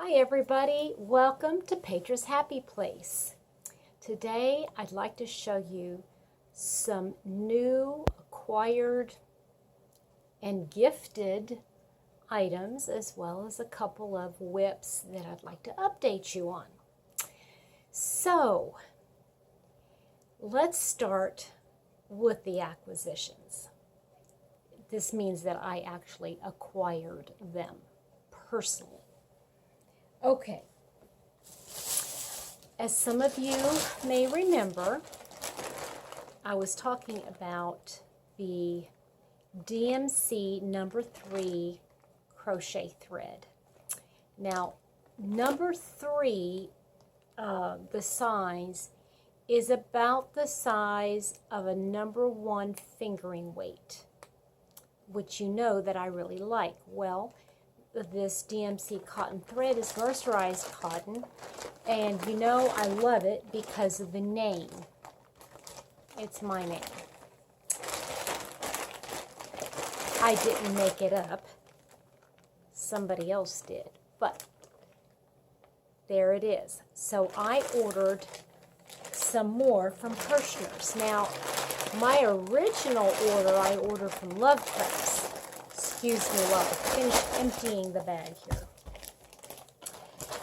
Hi everybody, welcome to Patra's Happy Place. Today I'd like to show you some new acquired and gifted items as well as a couple of whips that I'd like to update you on. So let's start with the acquisitions. This means that I actually acquired them personally. Okay, as some of you may remember, I was talking about the DMC number 3 crochet thread. Now, number 3, the size is about the size of a number 1 fingering weight, which you know that I really like. Well, this DMC cotton thread is mercerized cotton, and you know I love it because of the name. It's my name. I didn't make it up. Somebody else did, but there it is. So I ordered some more from Kirshner's. Now, my original order I ordered from Lovecrafts. Excuse me while I finish emptying the bag here.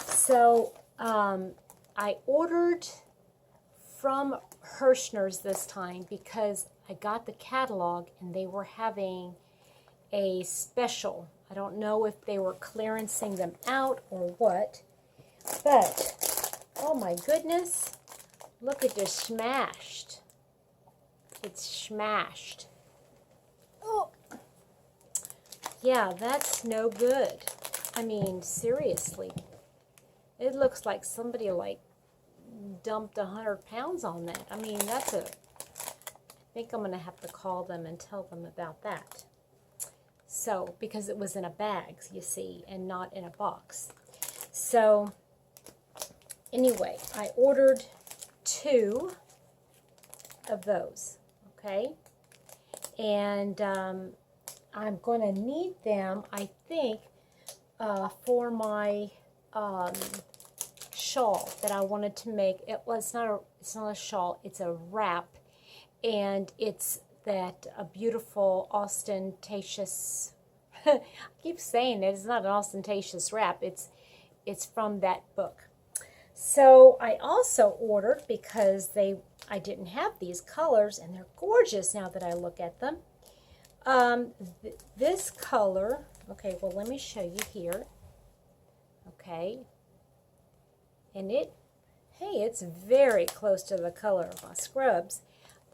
So I ordered from Kirshner's this time because I got the catalog and they were having a special. I don't know if they were clearancing them out or what, but oh my goodness, look at this smashed. It's smashed. Oh. Yeah, that's no good. I mean, seriously. It looks like somebody dumped 100 pounds on that. I mean, I think I'm going to have to call them and tell them about that. So, because it was in a bag, you see, and not in a box. So, anyway, I ordered 2 of those, okay? And I'm going to need them, I think, for my shawl that I wanted to make. It's not a shawl, it's a wrap, and it's that a beautiful ostentatious. I keep saying it, it's not an ostentatious wrap. It's from that book. So I also ordered because I didn't have these colors, and they're gorgeous now that I look at them. This color, okay, well, let me show you here. Okay. And it's very close to the color of my scrubs.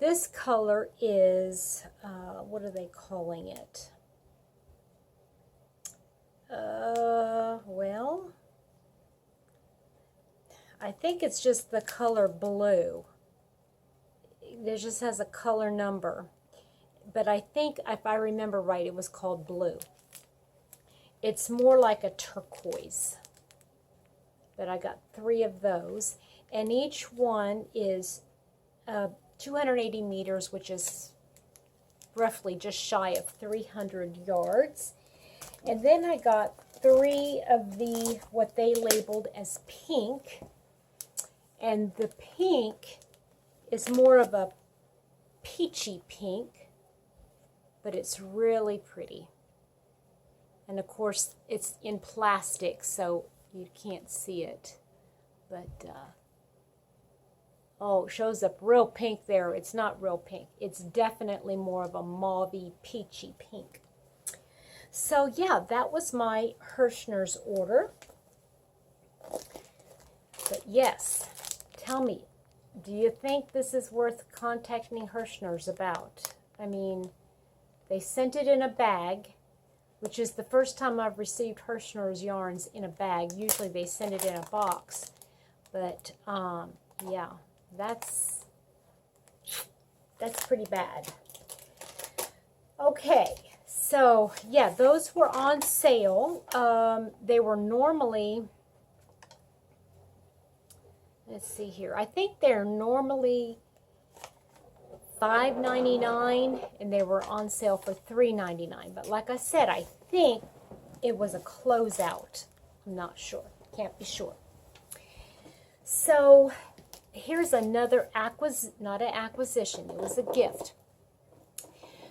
This color is, what are they calling it? Well, I think it's just the color blue. It just has a color number. But I think, if I remember right, it was called blue. It's more like a turquoise. But I got 3 of those. And each one is 280 meters, which is roughly just shy of 300 yards. And then I got 3 of the, what they labeled as pink. And the pink is more of a peachy pink. But it's really pretty. And of course, it's in plastic, so you can't see it. But, oh, it shows up real pink there. It's not real pink. It's definitely more of a mauvey, peachy pink. So, yeah, that was my Kirshner's order. But, yes, tell me, do you think this is worth contacting Kirshner's about? I mean, they sent it in a bag, which is the first time I've received Kirshner's yarns in a bag. Usually they send it in a box. But, yeah, that's pretty bad. Okay, so, yeah, those were on sale. They were normally, let's see here. I think they're normally $5.99, and they were on sale for $3.99. But like I said, I think it was a closeout. I'm not sure. Can't be sure. So here's another not an acquisition. It was a gift.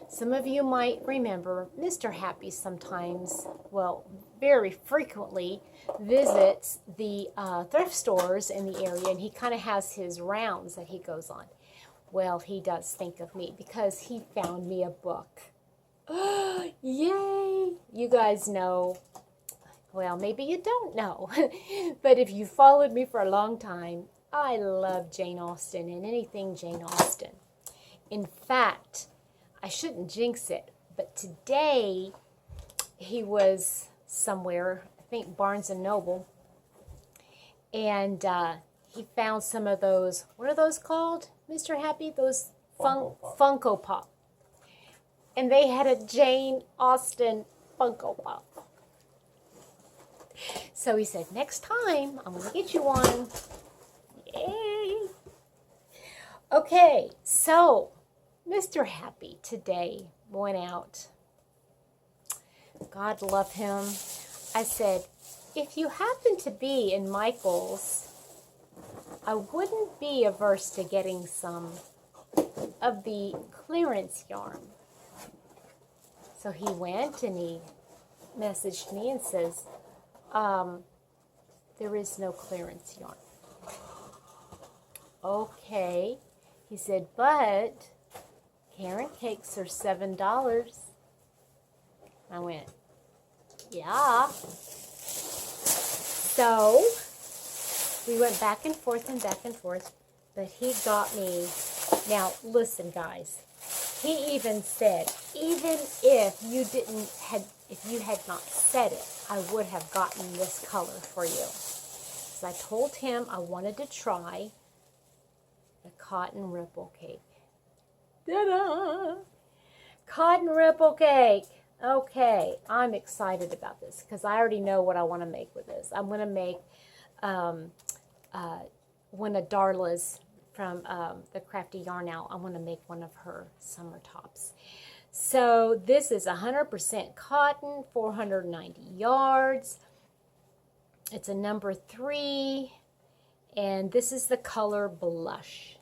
Some of you might remember Mr. Happy sometimes, well, very frequently visits the thrift stores in the area, and he kind of has his rounds that he goes on. Well, he does think of me because he found me a book. Yay! You guys know, well, maybe you don't know, but if you followed me for a long time, I love Jane Austen and anything Jane Austen. In fact, I shouldn't jinx it, but today he was somewhere, I think Barnes & Noble, and he found some of those, what are those called, Mr. Happy? Those Funko Pop. And they had a Jane Austen Funko Pop. So he said, next time, I'm going to get you one. Yay! Okay, so Mr. Happy today went out. God love him. I said, if you happen to be in Michael's, I wouldn't be averse to getting some of the clearance yarn. So he went and he messaged me and says, there is no clearance yarn. Okay. He said, but carrot cakes are $7. I went, yeah. So we went back and forth, but he got me. Now, listen, guys. He even said, even if you had not said it, I would have gotten this color for you. So I told him I wanted to try the cotton ripple cake. Ta-da! Cotton ripple cake. Okay, I'm excited about this because I already know what I want to make with this. I'm going to make one of Darla's from the Crafty Yarn Owl. I want to make one of her summer tops. So this is 100% cotton, 490 yards. It's a number 3, and this is the color Blush.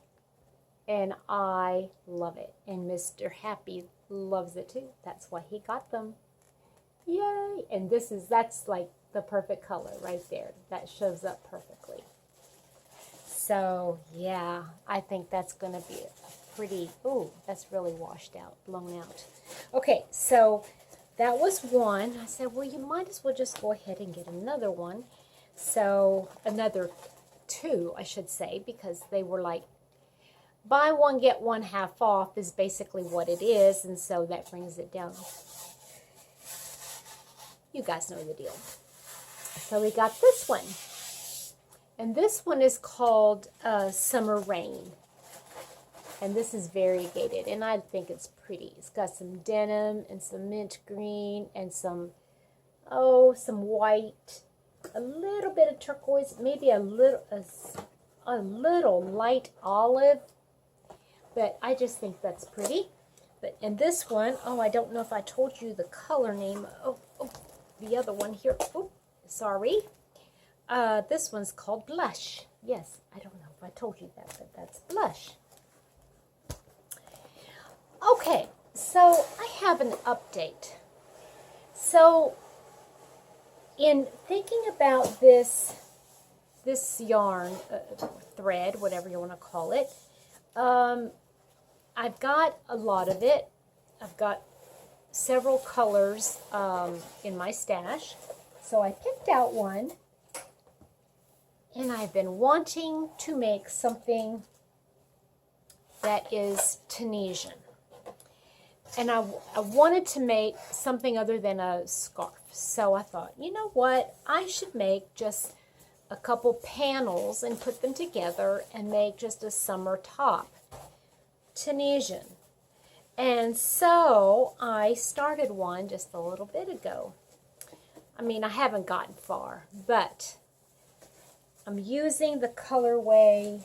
And I love it. And Mr. Happy loves it too. That's why he got them. Yay! And that's like the perfect color right there. That shows up perfectly. So, yeah, I think that's going to be a pretty, ooh, that's really washed out, blown out. Okay, so that was one. I said, well, you might as well just go ahead and get another one. So, another 2, I should say, because they were like, buy one, get one half off is basically what it is, and so that brings it down. You guys know the deal. So we got this one. And this one is called Summer Rain. And this is variegated, and I think it's pretty. It's got some denim and some mint green and some white, a little bit of turquoise, maybe a little light olive. But I just think that's pretty. But in this one, I don't know if I told you the color name. The other one here. Oh, sorry. This one's called Blush. Yes, I don't know if I told you that, but that's Blush. Okay, so I have an update. So, in thinking about this yarn, thread, whatever you want to call it, I've got a lot of it. I've got several colors in my stash. So I picked out one, and I've been wanting to make something that is Tunisian. And I wanted to make something other than a scarf. So I thought, you know what? I should make just a couple panels and put them together and make just a summer top. Tunisian. And so I started one just a little bit ago. I mean, I haven't gotten far, but I'm using the colorway.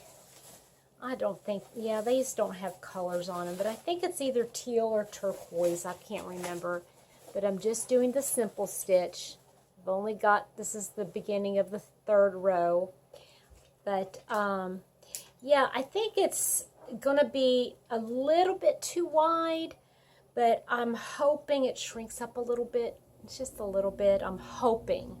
I don't think, yeah, these don't have colors on them, but I think it's either teal or turquoise. I can't remember. But I'm just doing the simple stitch, I've only got, this is the beginning of the third row. But yeah, I think it's going to be a little bit too wide, but I'm hoping it shrinks up a little bit. It's just a little bit. I'm hoping.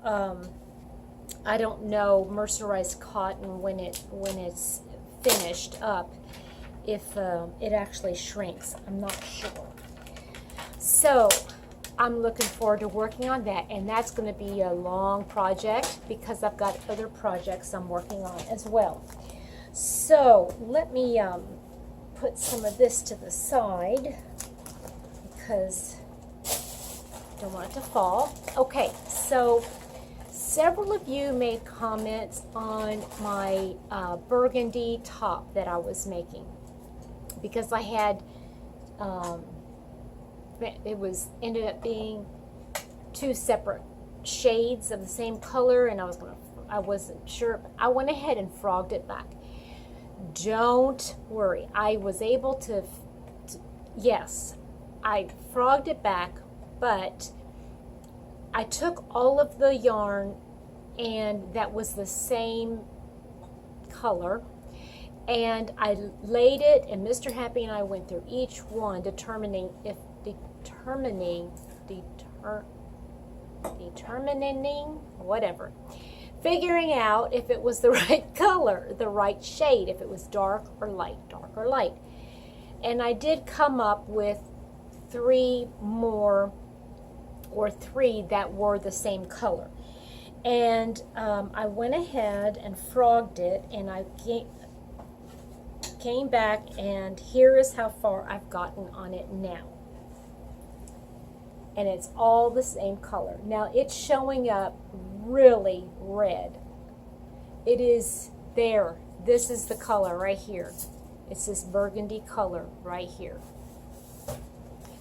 I don't know mercerized cotton when it's finished up, if it actually shrinks. I'm not sure. So I'm looking forward to working on that, and that's going to be a long project because I've got other projects I'm working on as well. So let me put some of this to the side because I don't want it to fall. Okay, so several of you made comments on my burgundy top that I was making because I had ended up being two separate shades of the same color, and I wasn't sure. I went ahead and frogged it back. Don't worry, I was able to yes, I frogged it back, but I took all of the yarn and that was the same color, and I laid it, and Mr. Happy and I went through each one determining whatever, figuring out if it was the right color, the right shade, if it was dark or light. And I did come up with three that were the same color. And I went ahead and frogged it, and I came back, and here is how far I've gotten on it now. And it's all the same color. Now it's showing up really red. It is there. This is the color right here. It's this burgundy color right here.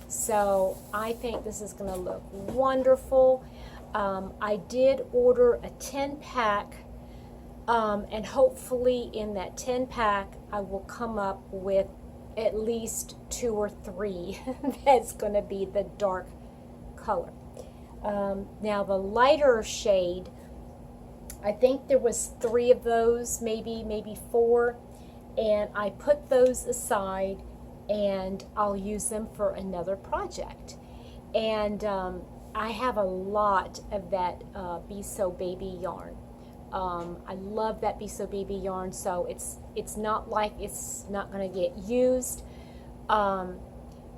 So I think this is going to look wonderful. I did order a 10-pack, and hopefully in that 10-pack I will come up with at least 2 or 3 that's going to be the dark color. Now the lighter shade, I think there was 3 of those, maybe 4, and I put those aside and I'll use them for another project. And I have a lot of that Be So Baby yarn. I love that Be So Baby yarn, so it's not like it's not going to get used.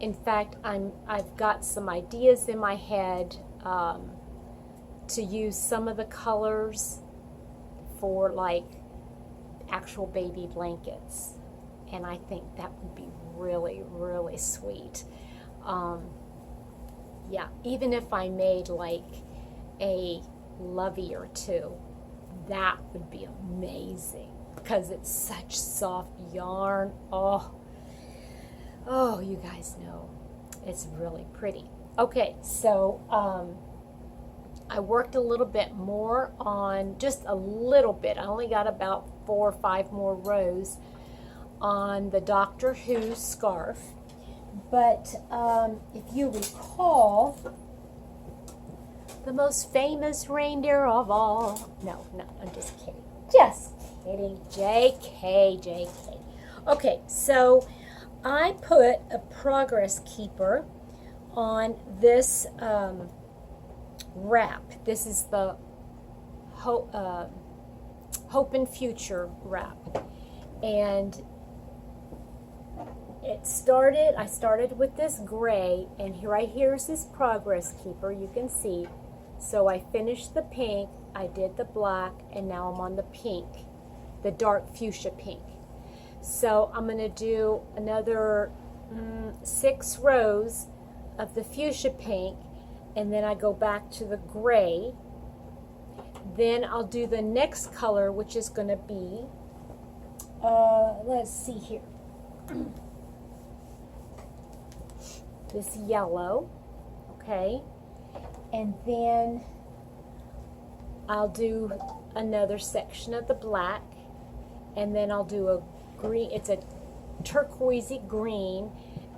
In fact, I've got some ideas in my head to use some of the colors for like actual baby blankets, and I think that would be really, really sweet. Yeah, even if I made like a lovey or 2, that would be amazing because it's such soft yarn. Oh, you guys know, it's really pretty. Okay, so I worked a little bit more on, just a little bit. I only got about 4 or 5 more rows on the Doctor Who scarf. But if you recall, the most famous reindeer of all, no, I'm just kidding. Just kidding. JK. Okay, so I put a progress keeper on this wrap. This is the Hope and Future wrap. And I started with this gray, and right here is this progress keeper, you can see. So I finished the pink, I did the black, and now I'm on the pink, the dark fuchsia pink. So I'm going to do another 6 rows of the fuchsia pink, and then I go back to the gray. Then I'll do the next color, which is going to be, let's see here, this yellow, okay, and then I'll do another section of the black, and then I'll do a green, it's a turquoisey green,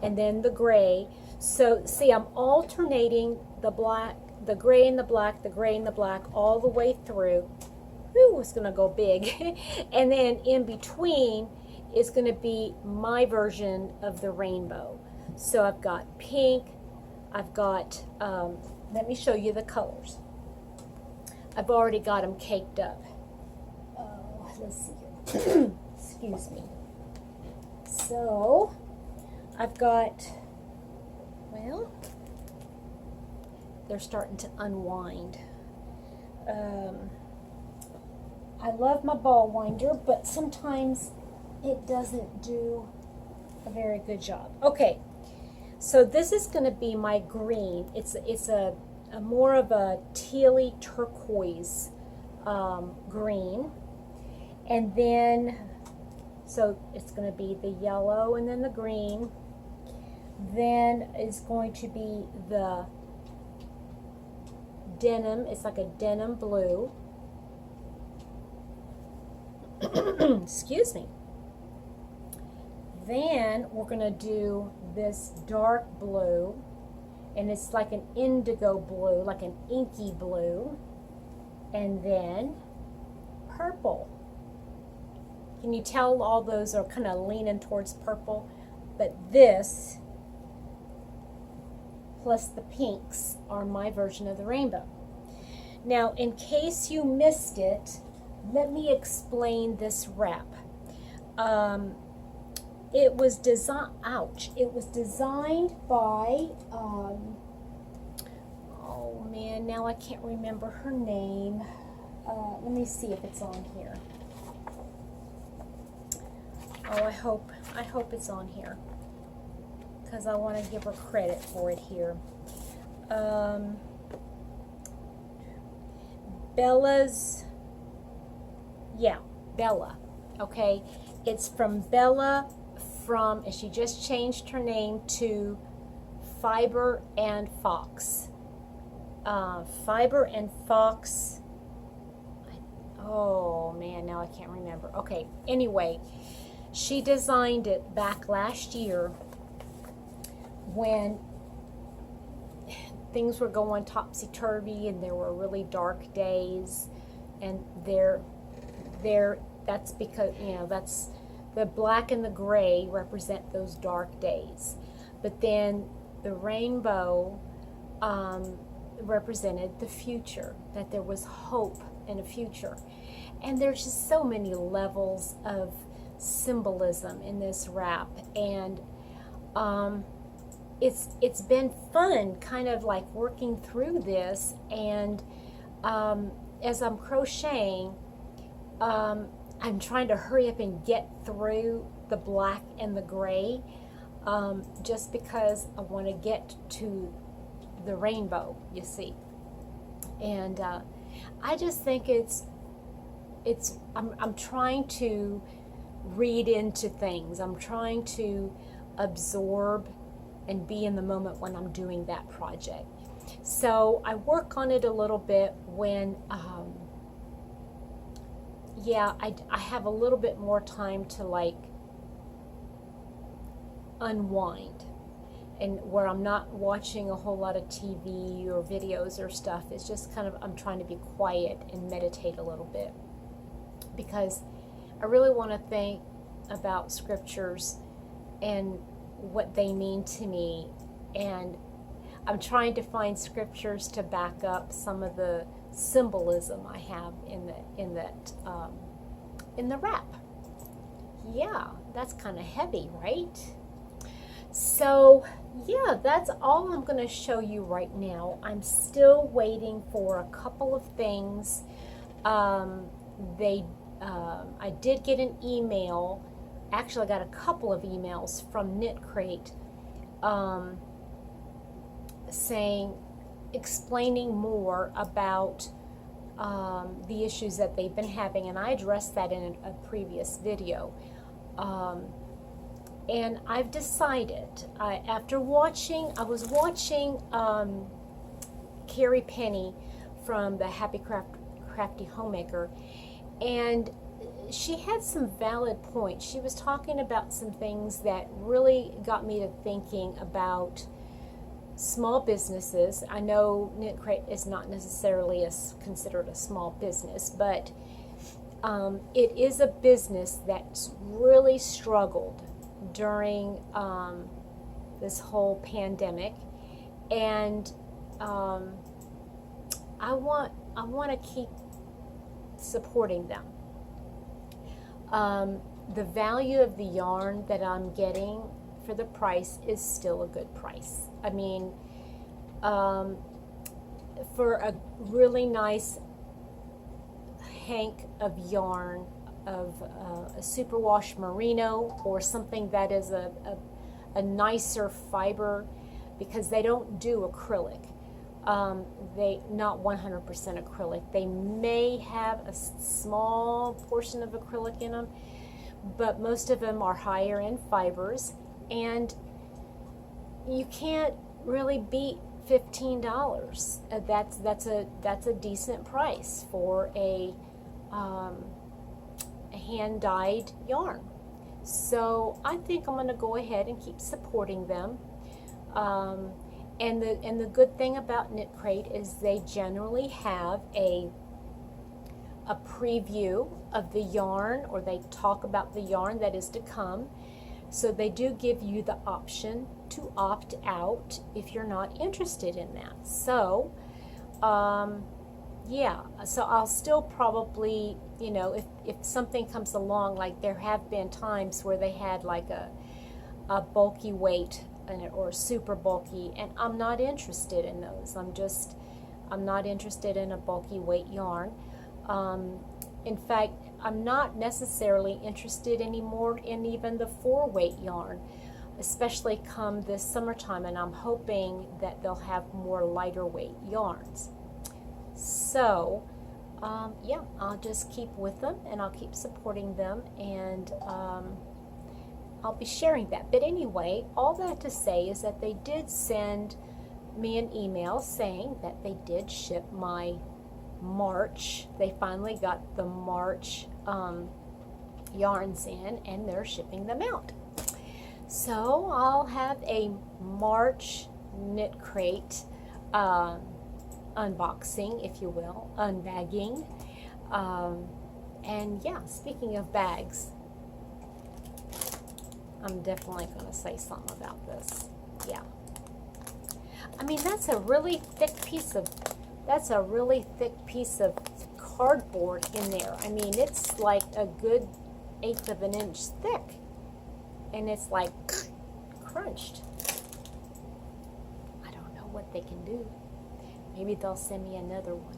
and then the gray. So see, I'm alternating the black the gray and the black, the gray and the black, all the way through. Ooh, it's going to go big. And then in between is going to be my version of the rainbow. So I've got pink, I've got, let me show you the colors. I've already got them caked up. Let's see here. Excuse me. So I've got, well, they're starting to unwind. I love my ball winder, but sometimes it doesn't do a very good job. Okay, so this is going to be my green. It's a more of a tealy turquoise green. And then, so it's going to be the yellow and then the green. Then is going to be the denim. It's like a denim blue. Excuse me. Then we're going to do this dark blue, and it's like an indigo blue, like an inky blue. And then purple. Can you tell all those are kind of leaning towards purple? But this plus the pinks are my version of the rainbow. Now, in case you missed it, let me explain this wrap. It was designed, it was designed by, oh man, now I can't remember her name. Let me see if it's on here. Oh, I hope it's on here, because I want to give her credit for it here. Bella, okay? It's from Bella and she just changed her name to Fiber and Fox. Fiber and Fox, oh man, now I can't remember. Okay, anyway, she designed it back last year when things were going topsy-turvy and there were really dark days, and that's because, you know, that's the black and the gray represent those dark days, but then the rainbow represented the future, that there was hope in a future. And there's just so many levels of symbolism in this wrap, and it's been fun kind of like working through this. And as I'm crocheting, I'm trying to hurry up and get through the black and the gray, just because I want to get to the rainbow, you see. And I just think I'm trying to read into things. I'm trying to absorb and be in the moment when I'm doing that project. So I work on it a little bit when I have a little bit more time to like unwind, and where I'm not watching a whole lot of TV or videos or stuff. It's just kind of, I'm trying to be quiet and meditate a little bit, because I really want to think about scriptures and what they mean to me, and I'm trying to find scriptures to back up some of the symbolism I have in the wrap. Yeah, that's kind of heavy, right? So yeah, that's all I'm going to show you right now. I'm still waiting for a couple of things. I did get an email. Actually, I got a couple of emails from Knit Crate explaining more about the issues that they've been having, and I addressed that in a previous video. And I've decided, after watching, I was watching Carrie Penny from the Happy Crafty Homemaker, and she had some valid points. She was talking about some things that really got me to thinking about small businesses. I know Knit Crate is not necessarily considered a small business, but it is a business that's really struggled during this whole pandemic, and I want to keep supporting them. The value of the yarn that I'm getting for the price is still a good price. I mean, for a really nice hank of yarn of a superwash merino, or something that is a nicer fiber, because they don't do acrylic. They not 100% acrylic. They may have a small portion of acrylic in them, but most of them are higher end fibers, and you can't really beat $15. That's a decent price for a hand dyed yarn. So I think I'm going to go ahead and keep supporting them. And the good thing about Knit Crate is they generally have a preview of the yarn, or they talk about the yarn that is to come. So they do give you the option to opt out if you're not interested in that. So yeah, so I'll still probably, you know, if something comes along, like there have been times where they had like a bulky weight or super bulky, and I'm not interested in those. I'm not interested in a bulky weight yarn. In fact, I'm not necessarily interested anymore in even the 4-weight yarn, especially come this summertime, and I'm hoping that they'll have more lighter weight yarns. So yeah, I'll just keep with them, and I'll keep supporting them, and I'll be sharing that. But anyway, all that to say is that they did send me an email saying that they did ship my March. They finally got the March yarns in, and they're shipping them out. So I'll have a March Knit Crate unboxing, if you will, unbagging. And yeah, speaking of bags, I'm definitely going to say something about this. Yeah. I mean, that's a really thick piece of cardboard in there. I mean, it's like a good 1/8 of an inch thick, and it's like crunched. I don't know what they can do. Maybe they'll send me another one.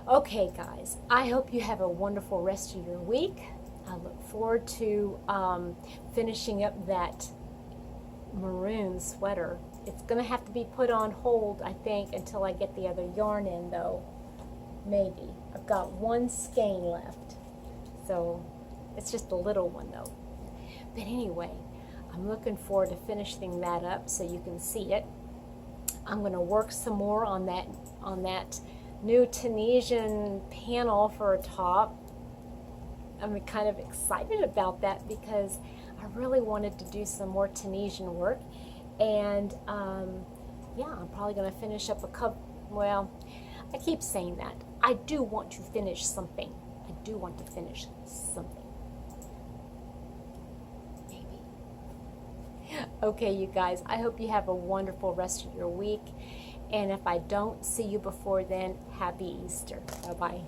Okay, guys, I hope you have a wonderful rest of your week. I look forward to finishing up that maroon sweater. It's going to have to be put on hold, I think, until I get the other yarn in, though. Maybe. I've got one skein left. So it's just a little one, though. But anyway, I'm looking forward to finishing that up so you can see it. I'm going to work some more on that new Tunisian panel for a top. I'm kind of excited about that because I really wanted to do some more Tunisian work, and yeah, I'm probably going to finish up a couple. Well, I keep saying that. I do want to finish something. I do want to finish something. Maybe. Okay, you guys, I hope you have a wonderful rest of your week, and if I don't see you before then, happy Easter. Bye-bye.